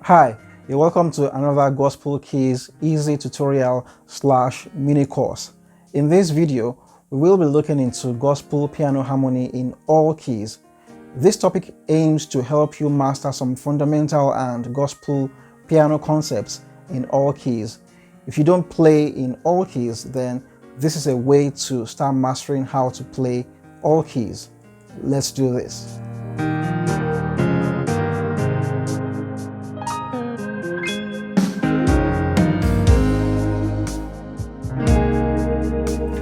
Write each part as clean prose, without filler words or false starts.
Hi, you're welcome to another Gospel Keys easy tutorial / mini course. In this video, we will be looking into gospel piano harmony in all keys. This topic aims to help you master some fundamental and gospel piano concepts in all keys. If you don't play in all keys, then this is a way to start mastering how to play all keys. Let's do this.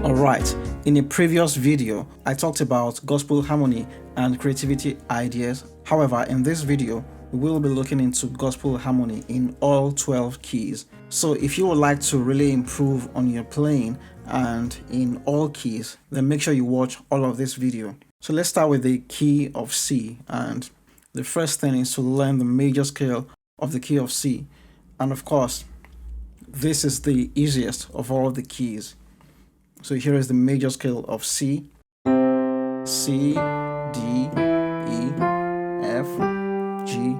Alright, in a previous video, I talked about gospel harmony and creativity ideas. However, in this video, we will be looking into gospel harmony in all 12 keys. So if you would like to really improve on your playing and in all keys, then make sure you watch all of this video. So let's start with the key of C, and the first thing is to learn the major scale of the key of C. And of course, this is the easiest of all the keys. So here is the major scale of C, C, D, E, F, G,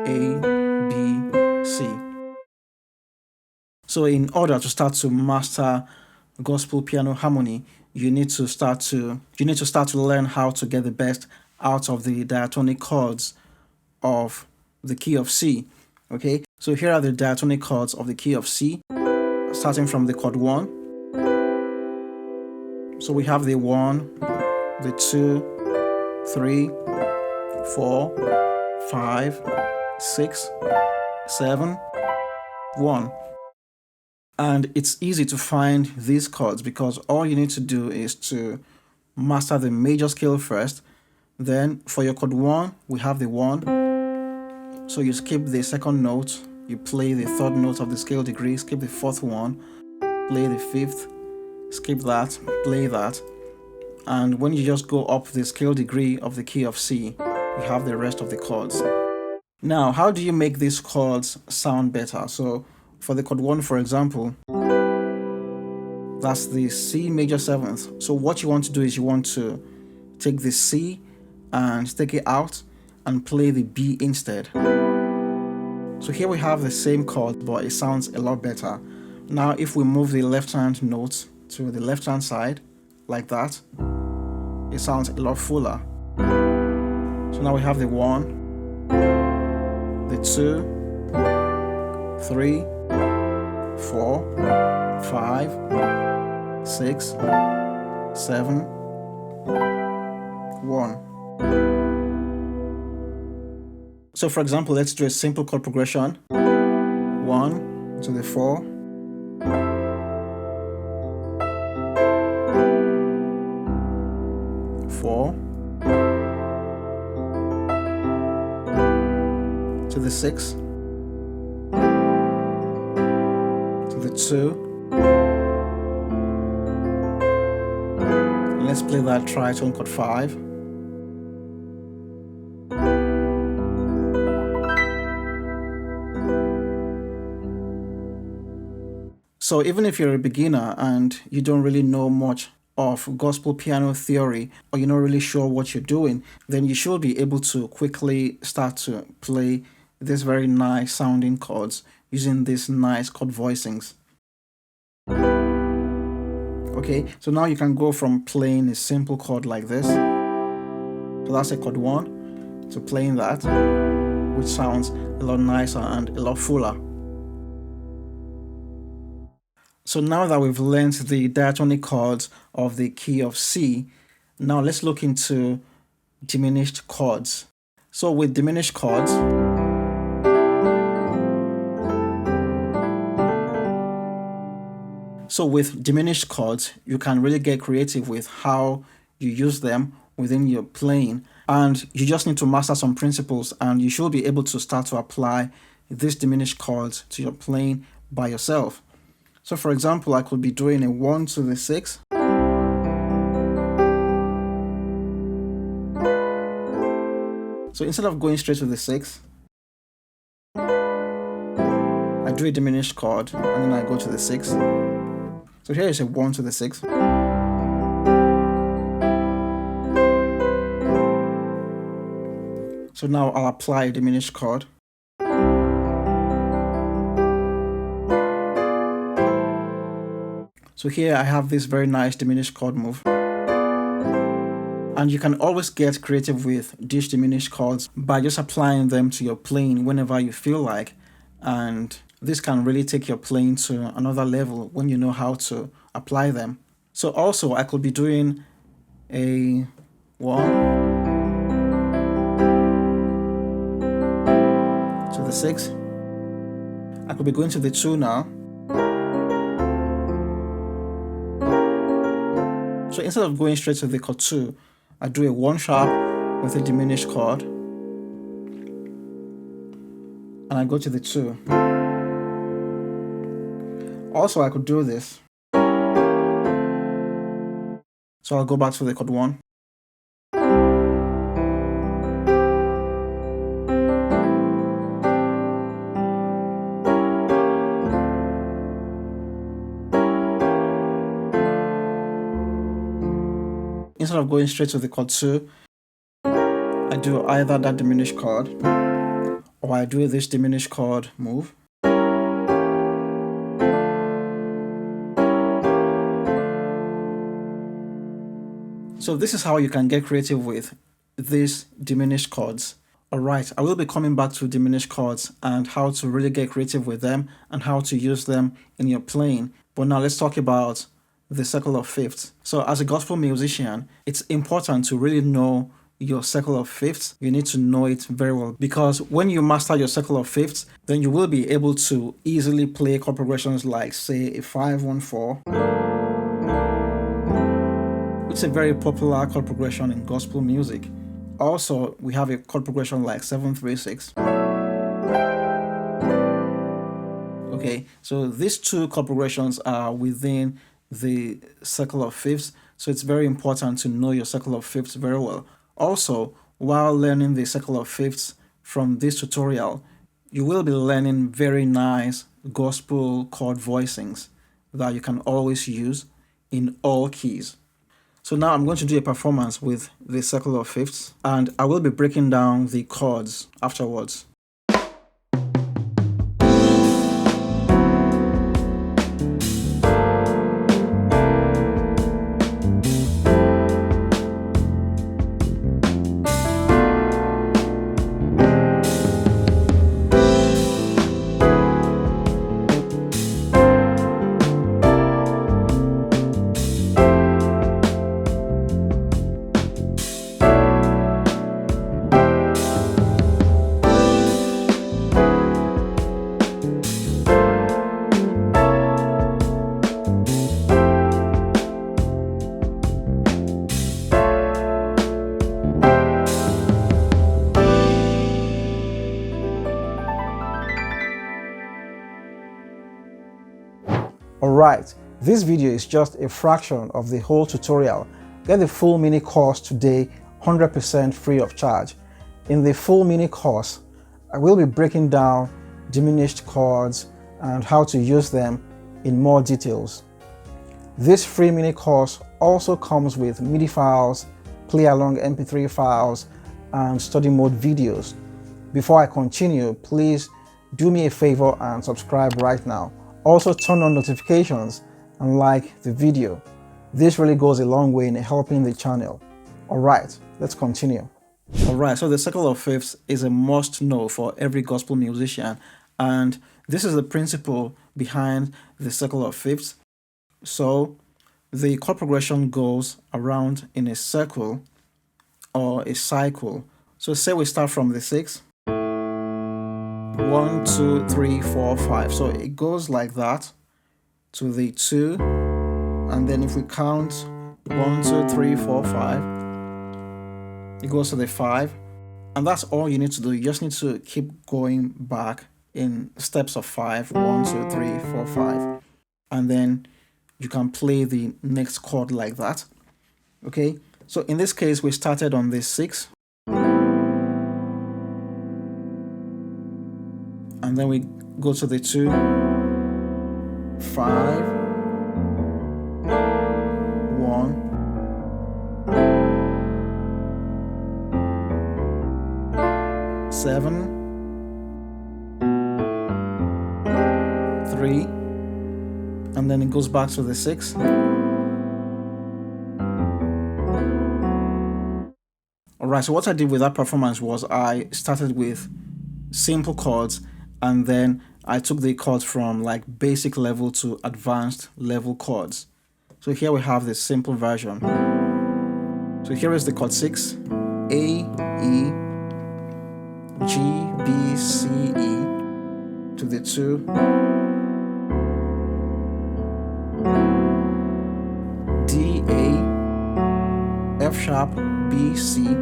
A, B, C. So in order to start to master gospel piano harmony, you need to start to learn how to get the best out of the diatonic chords of the key of C. Okay, so here are the diatonic chords of the key of C, starting from the chord 1. So we have the 1, the 2, 3, 4, 5, 6, 7, 1. And it's easy to find these chords because all you need to do is to master the major scale first. Then for your chord 1, we have the 1. So you skip the second note, you play the third note of the scale degree, skip the fourth one, play the fifth, skip that, play that, and when you just go up the scale degree of the key of C, you have the rest of the chords. Now, how do you make these chords sound better? So for the chord 1, for example, that's the C major 7th. So what you want to do is you want to take the C and take it out and play the B instead. So here we have the same chord, but it sounds a lot better. Now if we move the left hand note to the left hand side like that, it sounds a lot fuller. So now we have the 1, the 2, 3, 4, 5, 6, 7, 1. So for example, let's do a simple chord progression. 1 to the 4, 4 to the 6 to the 2. And let's play that tritone chord 5. So even if you're a beginner and you don't really know much of gospel piano theory, or you're not really sure what you're doing, then you should be able to quickly start to play these very nice sounding chords using these nice chord voicings. Okay, so now you can go from playing a simple chord like this, so that's a chord 1, to playing that, which sounds a lot nicer and a lot fuller. So now that we've learned the diatonic chords of the key of C, now let's look into diminished chords. So with diminished chords, you can really get creative with how you use them within your playing, and you just need to master some principles and you should be able to start to apply these diminished chords to your playing by yourself. So for example, I could be doing a 1 to the 6. So instead of going straight to the 6, I do a diminished chord and then I go to the 6. So here is a 1 to the 6. So now I'll apply a diminished chord. So here I have this very nice diminished chord move. And you can always get creative with these diminished chords by just applying them to your playing whenever you feel like. And this can really take your playing to another level when you know how to apply them. So also I could be doing a 1 to the 6. I could be going to the 2 now. So instead of going straight to the chord 2, I do a 1 sharp with a diminished chord, and I go to the 2. Also, I could do this. So I'll go back to the chord 1. Instead of going straight to the chord 2, I do either that diminished chord or I do this diminished chord move. So this is how you can get creative with these diminished chords. Alright, I will be coming back to diminished chords and how to really get creative with them and how to use them in your playing. But now let's talk about the circle of fifths. So as a gospel musician, it's important to really know your circle of fifths. You need to know it very well, because when you master your circle of fifths, then you will be able to easily play chord progressions like, say, a 5-1-4. It's a very popular chord progression in gospel music. Also, we have a chord progression like 7-3-6. Okay, so these two chord progressions are within the circle of fifths, so it's very important to know your circle of fifths very well. Also, while learning the circle of fifths from this tutorial, you will be learning very nice gospel chord voicings that you can always use in all keys. So now I'm going to do a performance with the circle of fifths, and I will be breaking down the chords afterwards. Alright, this video is just a fraction of the whole tutorial. Get the full mini course today, 100% free of charge. In the full mini course, I will be breaking down diminished chords and how to use them in more details. This free mini course also comes with MIDI files, play along MP3 files, and study mode videos. Before I continue, please do me a favor and subscribe right now. Also turn on notifications and like the video. This really goes a long way in helping the channel. Alright, let's continue. Alright, so the circle of fifths is a must know for every gospel musician, and this is the principle behind the circle of fifths. So the chord progression goes around in a circle or a cycle. So say we start from the 6. 1, 2, 3, 4, 5. So it goes like that to the 2, and then if we count 1, 2, 3, 4, 5, it goes to the 5, and that's all you need to do. You just need to keep going back in steps of 5, 1, 2, 3, 4, 5, and then you can play the next chord like that. Okay, so in this case we started on this 6. And then we go to the 2, 5, 1, 7, 3, and then it goes back to the 6. Alright, so what I did with that performance was I started with simple chords, and then I took the chords from like basic level to advanced level chords. So here we have the simple version. So here is the chord 6, A, E, G, B, C, E, to the 2, D, A, F sharp, B, C,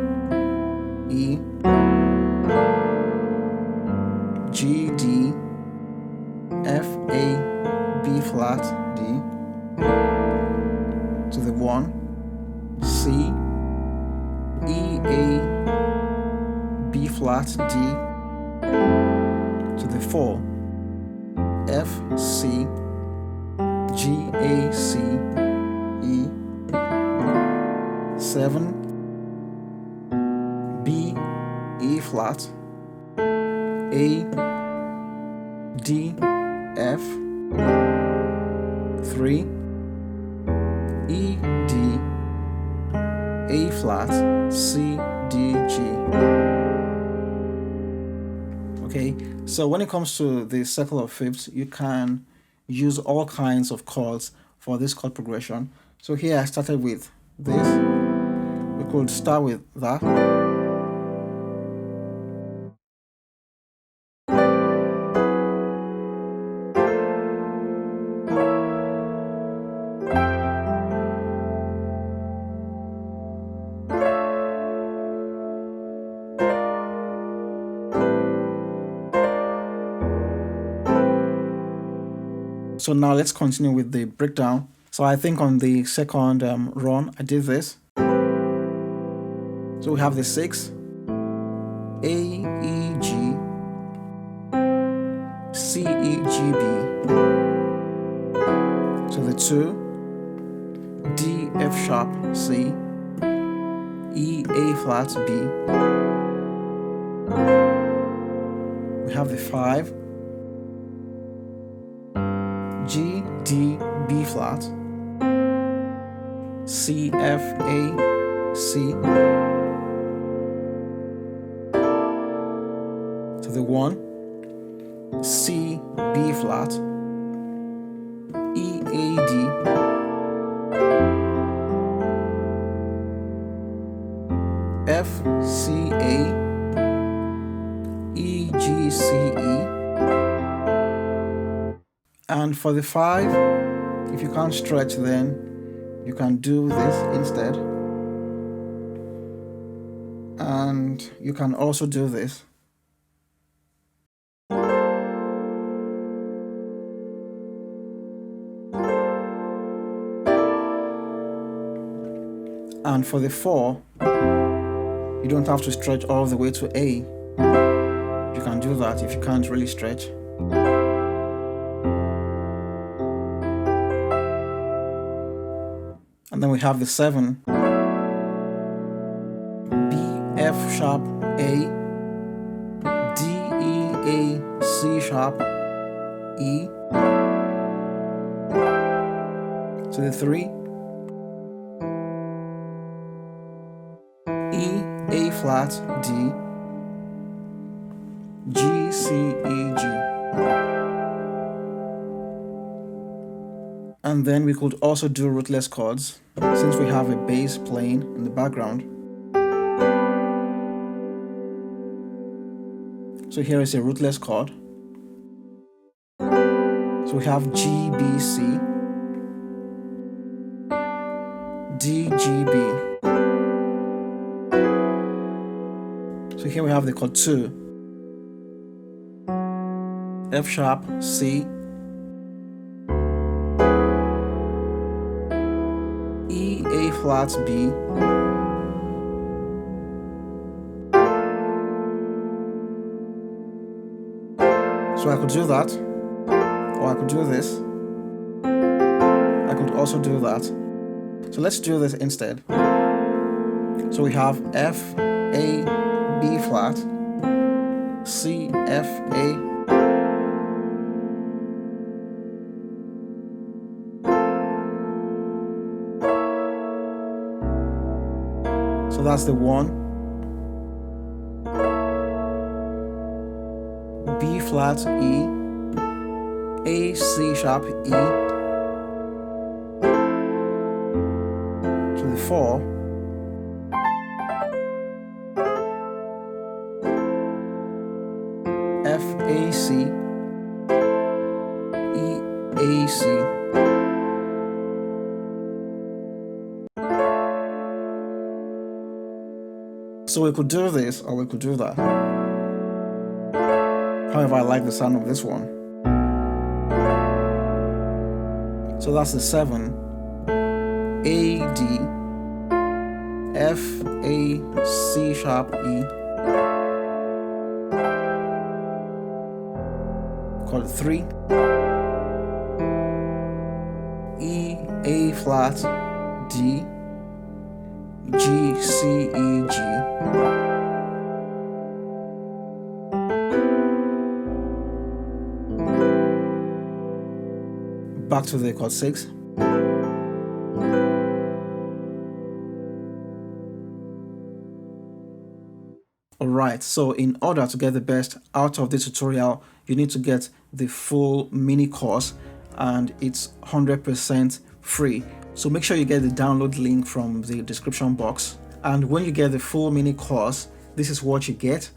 E, G, D, F, A, B flat, D, to the 1, C, E, A, B flat, D, to the 4, F, C, G, A, C, E, 7, B, E flat, A, D, F, 3, E, D, A flat, C, D, G. Okay, so when it comes to the circle of fifths, you can use all kinds of chords for this chord progression. So here I started with this. We could start with that. So now let's continue with the breakdown. So I think on the second run, I did this. So we have the 6, A, E, G, C, E, G, B. So the 2, D, F sharp, C, E, A flat, B. We have the 5, G, D, B flat, C, F, A, C, to the 1, C, B flat, E, A, D, F, C, A, E, G, C, E. And for the 5, if you can't stretch, then you can do this instead. And you can also do this. And for the 4, you don't have to stretch all the way to A. You can do that if you can't really stretch. And then we have the 7, B, F sharp, A, D, E, A, C sharp, E, to the 3, E, A flat, D, G, C, E, G. And then we could also do rootless chords, since we have a bass playing in the background. So here is a rootless chord. So we have G, B, C, D, G, B. So here we have the chord 2, F sharp, C, E, A flat, B, so I could do that, or I could do this. I could also do that. So let's do this instead. So we have F, A, B flat, C, F, A, that's the 1, B flat E, A C sharp E, to the 4, F A C, E A C, so we could do this or we could do that. However, I like the sound of this one. So that's the 7, A D, F A C sharp E, chord 3, E A flat D, G C E G, back to the chord 6, alright, so in order to get the best out of this tutorial, you need to get the full mini course, and it's 100% free. So make sure you get the download link from the description box. And when you get the full mini course, this is what you get.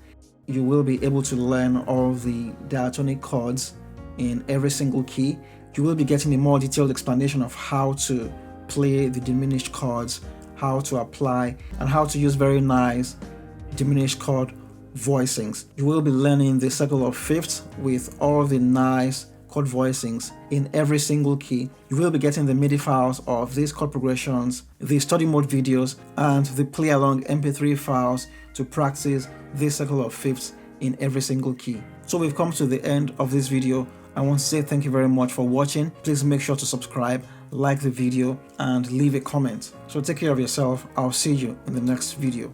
You will be able to learn all the diatonic chords in every single key. You will be getting a more detailed explanation of how to play the diminished chords, how to apply, and how to use very nice diminished chord voicings. You will be learning the circle of fifths with all the nice chord voicings in every single key. You will be getting the MIDI files of these chord progressions, the study mode videos, and the play along MP3 files to practice this circle of fifths in every single key. So we've come to the end of this video. I want to say thank you very much for watching. Please make sure to subscribe, like the video, and leave a comment. So take care of yourself. I'll see you in the next video.